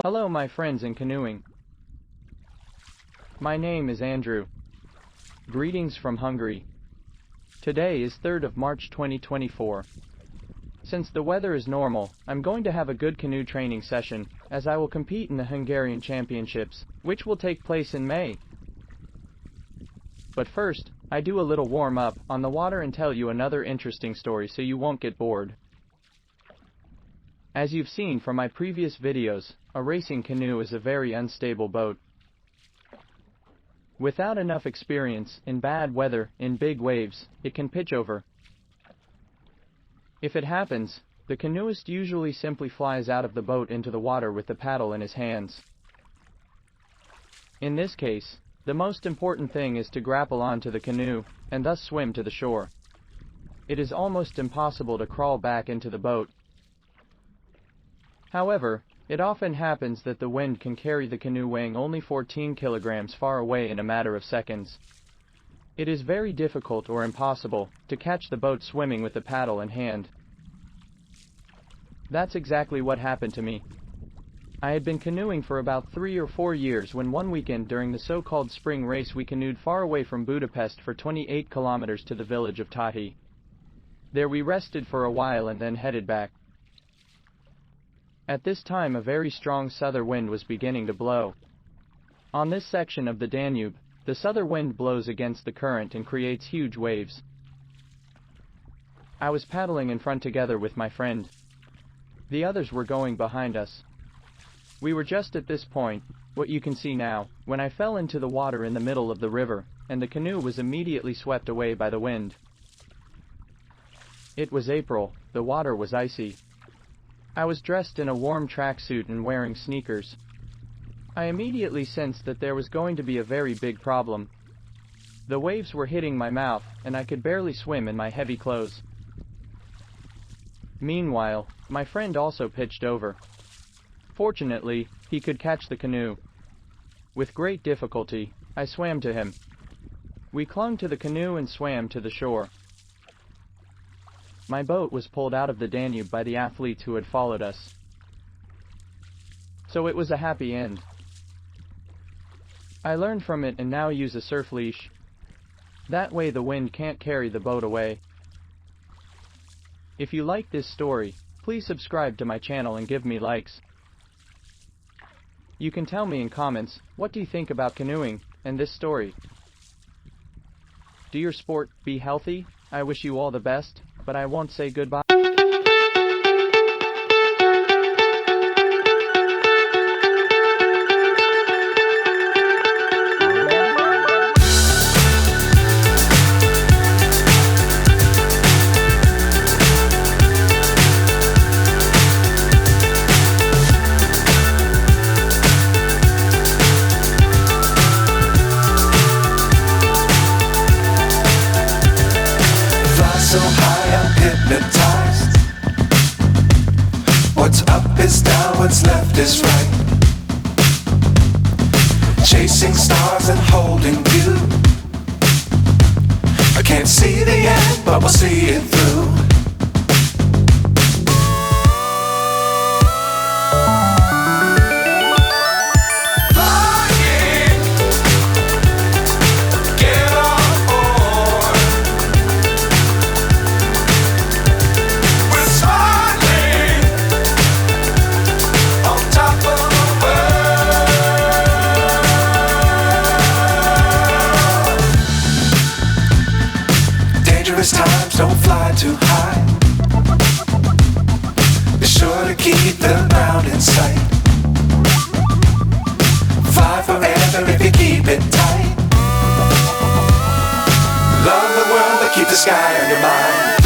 Hello my friends in canoeing. My name is Andrew. Greetings from Hungary. Today is 3rd of March 2024. Since the weather is normal, I'm going to have a good canoe training session, as I will compete in the Hungarian Championships, which will take place in May. But first, I do a little warm-up on the water and tell you another interesting story so you won't get bored. As you've seen from my previous videos, a racing canoe is a very unstable boat. Without enough experience, in bad weather, in big waves, it can pitch over. If it happens, the canoeist usually simply flies out of the boat into the water with the paddle in his hands. In this case, the most important thing is to grapple onto the canoe, and thus swim to the shore. It is almost impossible to crawl back into the boat. However, it often happens that the wind can carry the canoe weighing only 14 kilograms far away in a matter of seconds. It is very difficult or impossible to catch the boat swimming with the paddle in hand. That's exactly what happened to me. I had been canoeing for about 3 or 4 years when one weekend during the so-called spring race we canoed far away from Budapest for 28 kilometers to the village of Tahi. There we rested for a while and then headed back. At this time a very strong souther wind was beginning to blow. On this section of the Danube, the souther wind blows against the current and creates huge waves. I was paddling in front together with my friend. The others were going behind us. We were just at this point, what you can see now, when I fell into the water in the middle of the river, and the canoe was immediately swept away by the wind. It was April, the water was icy. I was dressed in a warm tracksuit and wearing sneakers. I immediately sensed that there was going to be a very big problem. The waves were hitting my mouth, and I could barely swim in my heavy clothes. Meanwhile, my friend also pitched over. Fortunately, he could catch the canoe. With great difficulty, I swam to him. We clung to the canoe and swam to the shore. My boat was pulled out of the Danube by the athletes who had followed us. So it was a happy end. I learned from it and now use a surf leash. That way the wind can't carry the boat away. If you like this story, please subscribe to my channel and give me likes. You can tell me in comments, what do you think about canoeing and this story? Do your sport, be healthy. I wish you all the best, but I won't say goodbye. So high I'm hypnotized. What's up is down, what's left is right. Chasing stars and holding you. I can't see the end, but we'll see it through. Times don't fly too high. Be sure to keep the ground in sight. Fly forever if you keep it tight. Love the world but keep the sky on your mind.